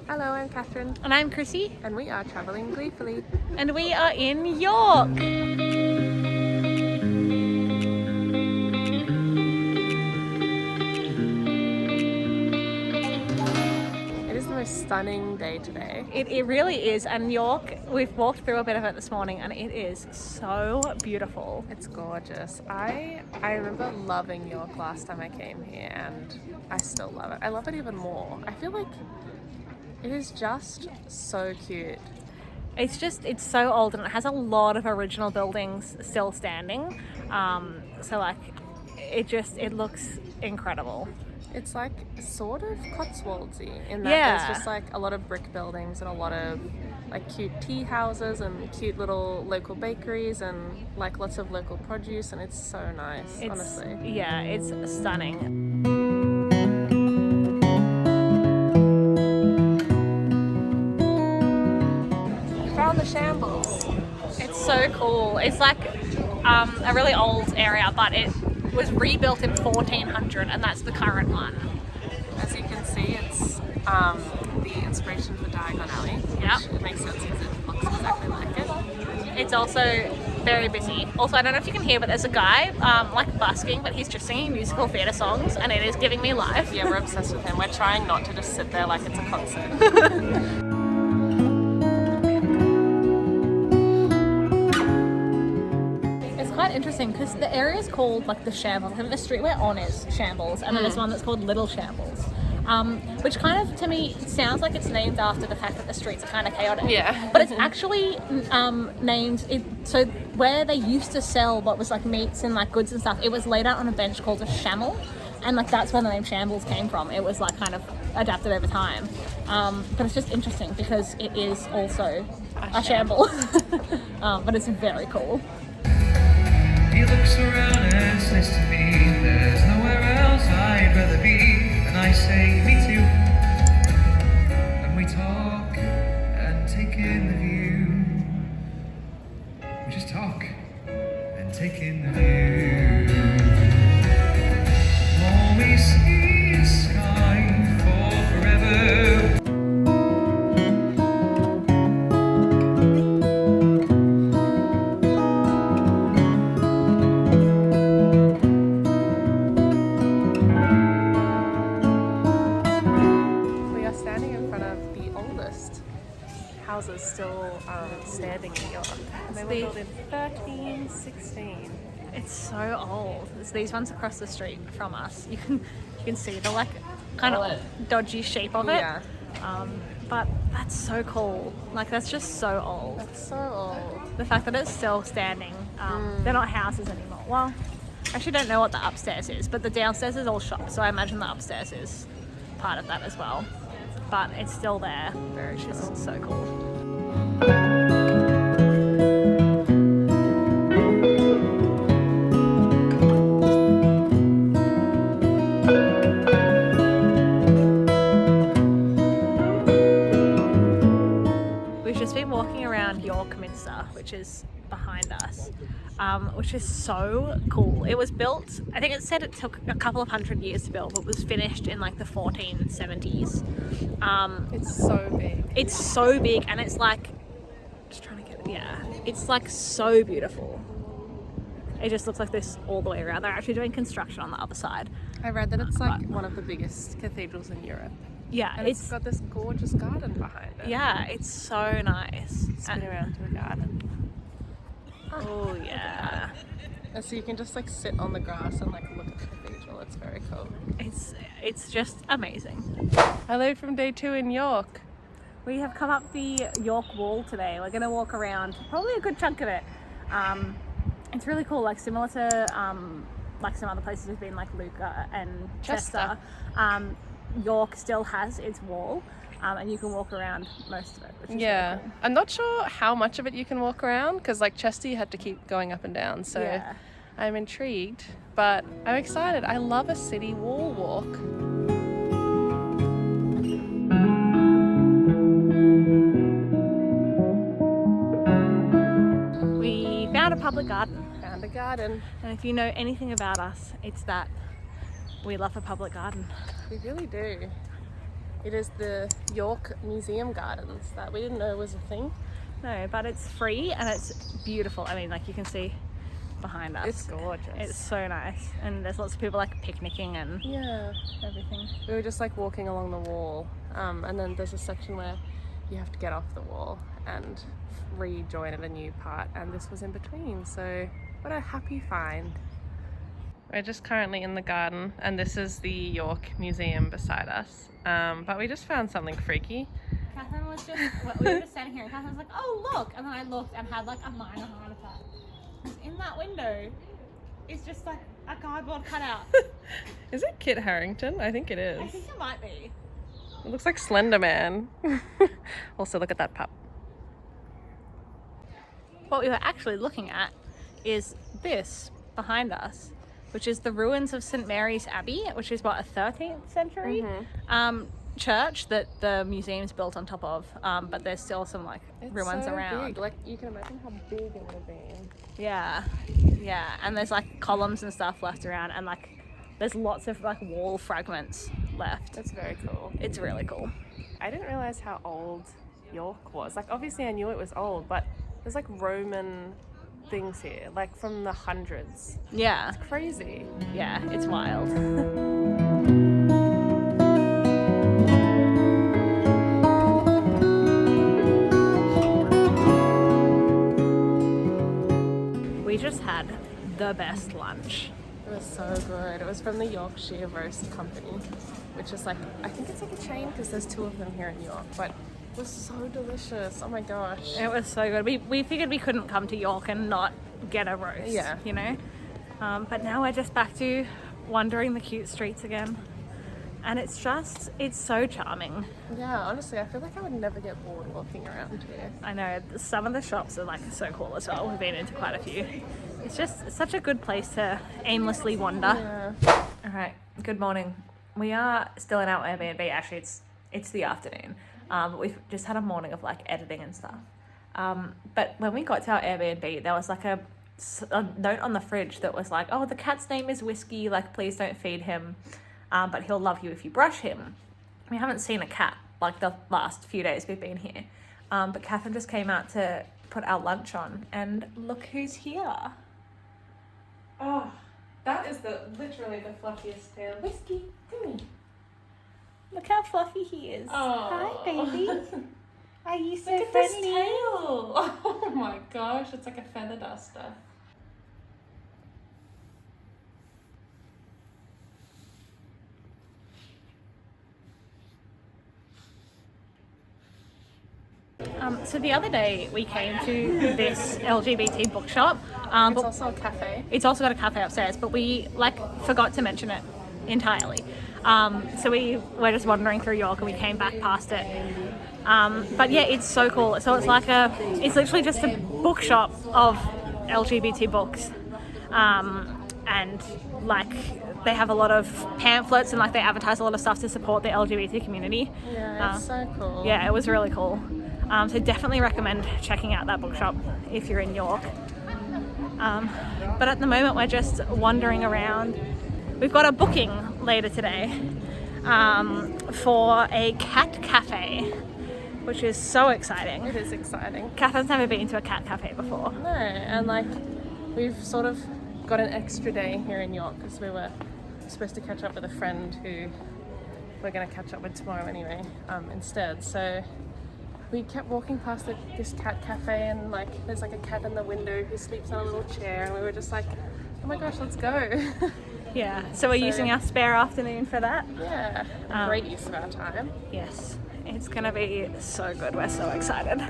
Hello, I'm Catherine. And I'm Krissie. And we are travelling gleefully. And we are in York. It is the most stunning day today. It really is. And York, we've walked through a bit of it this morning and it is so beautiful. It's gorgeous. I remember loving York last time I came here and I still love it. I love it even more. I feel like it is just so cute. It's so old and it has a lot of original buildings still standing. So like, it looks incredible. It's like sort of Cotswoldsy in that there's just like a lot of brick buildings and a lot of like cute tea houses and cute little local bakeries and like lots of local produce, and it's so nice, honestly. Yeah, it's stunning. Found the shambles. It's so cool. It's like a really old area, but it was rebuilt in 1400 and that's the current one. As you can see, it's the inspiration for Diagon Alley. Yep. Which it makes sense because it looks exactly like it. It's also very busy. Also, I don't know if you can hear, but there's a guy like busking, but he's just singing musical theatre songs and it is giving me life. Yeah, we're obsessed with him. We're trying not to just sit there like it's a concert. Interesting because the area is called like the Shambles. I think the street we're on is Shambles, and then there's one that's called Little Shambles, which kind of to me sounds like it's named after the fact that the streets are kind of chaotic. Yeah. But it's actually named so where they used to sell what was like meats and like goods and stuff. It was laid out on a bench called a shamble, and like that's where the name Shambles came from. It was like kind of adapted over time, but it's just interesting because it is also a shamble. But it's very cool. He looks around and says to me, there's nowhere else I'd rather be. And I say, me too. And we talk and take in the view. We just talk and take in the view. All we see is sky for forever. Houses still standing in York. They were built in 1316. It's so old. It's these ones across the street from us. You can see the like kind of dodgy shape of it. Yeah. But that's so cool. Like that's just so old. That's so old. The fact that it's still standing. They're not houses anymore. Well, I actually don't know what the upstairs is, but the downstairs is all shops. So I imagine the upstairs is part of that as well. But it's still there, which is so cool. We've just been walking around York Minster, which is behind us, which is so cool. It was built, I think it said it took a couple of 100 years to build, but was finished in like the 1470s. It's so big. It's so big and it's like, just trying to get it, yeah. It's like so beautiful. It just looks like this all the way around. They're actually doing construction on the other side. I read that it's like one of the biggest cathedrals in Europe. Yeah, and it's got this gorgeous garden behind it. Yeah, it's so nice. Spin around to the garden. Oh yeah. And so you can just like sit on the grass and like look at the cathedral. It's very cool. It's just amazing. Hello from day 2 in York. We have come up the York Wall today. We're gonna walk around probably a good chunk of it. It's really cool, like similar to like some other places we've been, like Lucca and Chester. York still has its wall, and you can walk around most of it, which is really cool. I'm not sure how much of it you can walk around because like Chester you had to keep going up and down, so I'm intrigued, but I'm excited. I love a city wall walk. We found a public garden. Found a garden. And if you know anything about us, it's that we love a public garden. We really do. It is the York Museum Gardens that we didn't know was a thing. No, but it's free and it's beautiful. I mean, like you can see behind us. It's gorgeous. It's so nice. And there's lots of people like picnicking and everything. We were just like walking along the wall, and then there's a section where you have to get off the wall and rejoin at a new part, and this was in between, so what a happy find. We're just currently in the garden, and this is the York Museum beside us, but we just found something freaky. Catherine was just, we were just standing here and Catherine was like, oh look, and then I looked and had like a minor heart attack. Because in that window is just like a cardboard cutout. Is it Kit Harington? I think it is. I think it might be. It looks like Slender Man. Also, look at that pup. What we were actually looking at is this behind us, which is the ruins of St. Mary's Abbey, which is what, a 13th century church that the museum's built on top of, but there's still some like ruins so around. Big. Like you can imagine how big it would have been. Yeah, and there's like columns and stuff left around, and like there's lots of like wall fragments left. That's very cool. It's really cool. I didn't realize how old York was. Like obviously I knew it was old, but there's like Roman things here, like from the hundreds. Yeah. It's crazy. Yeah, it's wild. We just had the best lunch. It was so good. It was from the Yorkshire Roast Company, which is like, I think it's like a chain because there's 2 of them here in York, but it was so delicious. Oh my gosh. It was so good. We figured we couldn't come to York and not get a roast, Yeah. you know? But now we're just back to wandering the cute streets again. And it's so charming. Yeah, honestly, I feel like I would never get bored walking around here. I know, some of the shops are like so cool as well. We've been into quite a few. It's just such a good place to aimlessly wander. Yeah. All right, good morning. We are still in our Airbnb. Actually, it's the afternoon. But we've just had a morning of like editing and stuff. But when we got to our Airbnb, there was like a note on the fridge that was like, oh, the cat's name is Whiskey, like please don't feed him, but he'll love you if you brush him. We haven't seen a cat like the last few days we've been here, but Catherine just came out to put our lunch on, and look who's here. Oh, that is literally the fluffiest tail. Whiskey, come here. Look how fluffy he is. Oh. Hi, baby. Are you so Look at friendly? this tail. Oh my gosh, it's like a feather duster. So the other day we came to this LGBT bookshop. It's also a cafe. It's also got a cafe upstairs, but we forgot to mention it entirely. So we were just wandering through York and we came back past it. But yeah, it's so cool. So it's literally just a bookshop of LGBT books. And they have a lot of pamphlets and they advertise a lot of stuff to support the LGBT community. Yeah, it's so cool. Yeah, it was really cool. So definitely recommend checking out that bookshop if you're in York. But at the moment we're just wandering around. We've got a booking later today for a cat cafe, which is so exciting. It is exciting. Catherine's never been to a cat cafe before. No, and we've sort of got an extra day here in York because we were supposed to catch up with a friend who we're going to catch up with tomorrow anyway, instead. So we kept walking past this cat cafe, and there's a cat in the window who sleeps on a little chair, and we were just like, oh my gosh, let's go. Yeah, so we're using our spare afternoon for that. Yeah, great use of our time. Yes, it's gonna be so good. We're so excited.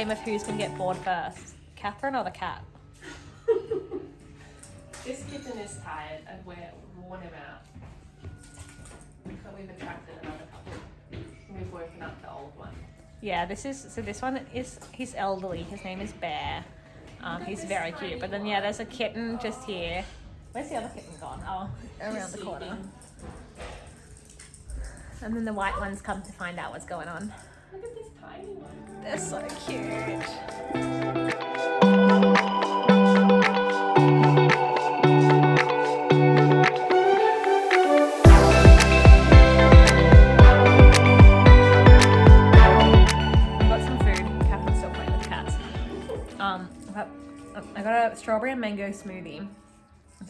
Of who's going to get bored first, Catherine or the cat? This kitten is tired and we've worn him out. But we've attracted another couple. And we've woken up the old one. Yeah, this one is, he's elderly. His name is Bear. He's very cute. But then, yeah, there's a kitten just here. Where's the other kitten gone? Oh, around the corner. And then the white ones come to find out what's going on. Look at this tiny one. They're so cute. I got a strawberry and mango smoothie.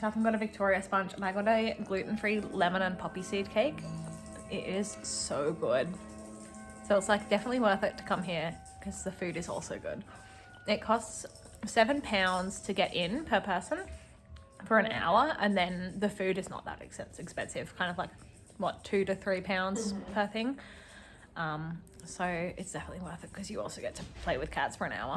Catherine got a Victoria sponge, and I got a gluten-free lemon and poppy seed cake. It is so good. So it's like definitely worth it to come here because the food is also good. It costs £7 to get in per person for an hour, and then the food is not that expensive. Kind of like what, £2 to £3 per thing. So it's definitely worth it because you also get to play with cats for an hour.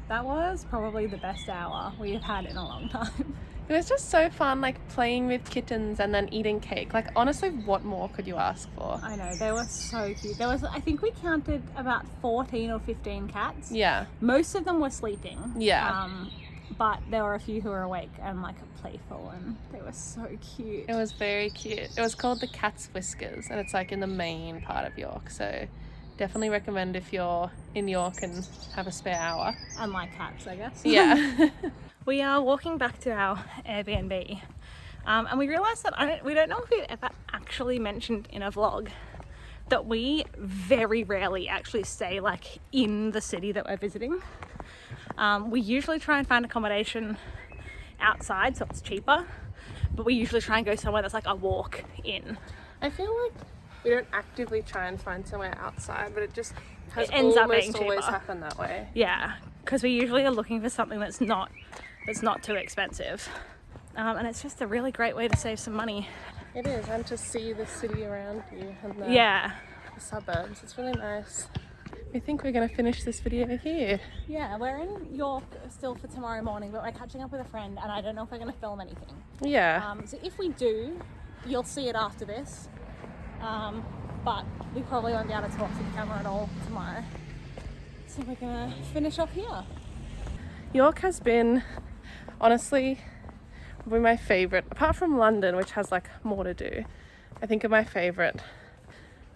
That was probably the best hour we've had in a long time. It was just so fun, like playing with kittens and then eating cake. Like honestly, what more could you ask for? I know, they were so cute. There was, I think we counted about 14 or 15 cats. Yeah. Most of them were sleeping. Yeah. But there were a few who were awake and like playful, and they were so cute. It was very cute. It was called the Cat's Whiskers, and it's like in the main part of York. So definitely recommend if you're in York and have a spare hour. And like cats, I guess. Yeah. We are walking back to our Airbnb, and we realised that we don't know if we've ever actually mentioned in a vlog that we very rarely actually stay like in the city that we're visiting. We usually try and find accommodation outside so it's cheaper, but we usually try and go somewhere that's like a walk in. I feel like we don't actively try and find somewhere outside, but it just has It ends up being almost always cheaper. happened that way. Yeah, because we usually are looking for something that's not too expensive, and it's just a really great way to save some money. It is, and to see the city around you and the suburbs. It's really nice. We think we're going to finish this video here. Yeah, we're in York still for tomorrow morning, but we're catching up with a friend, and I don't know if we're going to film anything. Yeah. So if we do, you'll see it after this, but we probably won't be able to talk to the camera at all tomorrow. So we're going to finish off here. York has been, honestly, probably my favourite, apart from London, which has like more to do. I think of my favourite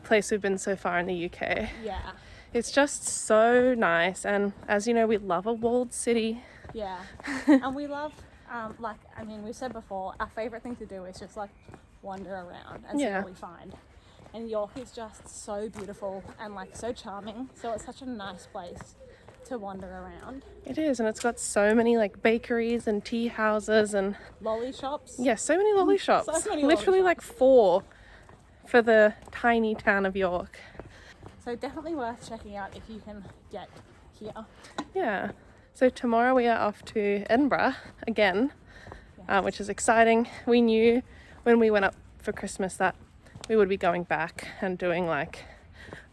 place we've been so far in the UK. Yeah. It's just so nice, and as you know, we love a walled city. Yeah. And we love, like, I mean, we said before, our favourite thing to do is just like wander around and see what we find. And York is just so beautiful and like so charming, so it's such a nice place to wander around. It is, and it's got so many like bakeries and tea houses and lolly shops. Yeah, so many lolly shops. So many literally lolly like 4 for the tiny town of York. So definitely worth checking out if you can get here. Yeah. So tomorrow we are off to Edinburgh again, which is exciting. We knew when we went up for Christmas that we would be going back and doing like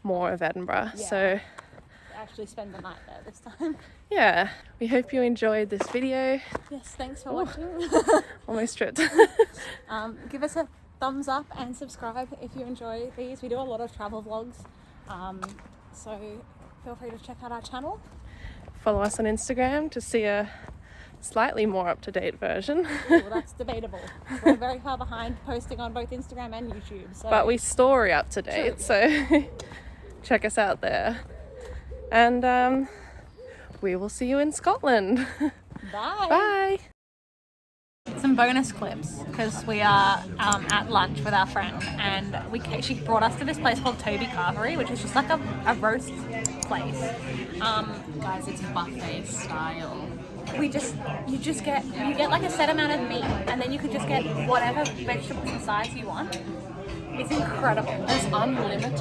more of Edinburgh. Yeah. So actually spend the night there this time. yeah, we hope you enjoyed this video. Yes, thanks for watching. Almost tripped. Give us a thumbs up and subscribe if you enjoy these. We do a lot of travel vlogs, so feel free to check out our channel. Follow us on Instagram to see a slightly more up-to-date version. Well, that's debatable. We're very far behind posting on both Instagram and YouTube. So. But we story up to date, so check us out there. And we will see you in Scotland. Bye. Bye. Some bonus clips because we are at lunch with our friend, and she brought us to this place called Toby Carvery, which is just like a roast place. Guys, it's buffet style. You get like a set amount of meat, and then you can just get whatever vegetables and sides you want. It's incredible. There's unlimited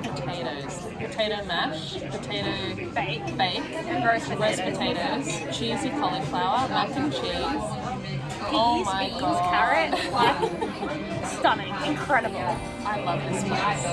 potatoes. Potato mash, potato bake, And roast potatoes, cheesy cauliflower, mac and cheese. Oh my beans, god. carrot, like stunning, incredible. I love this place.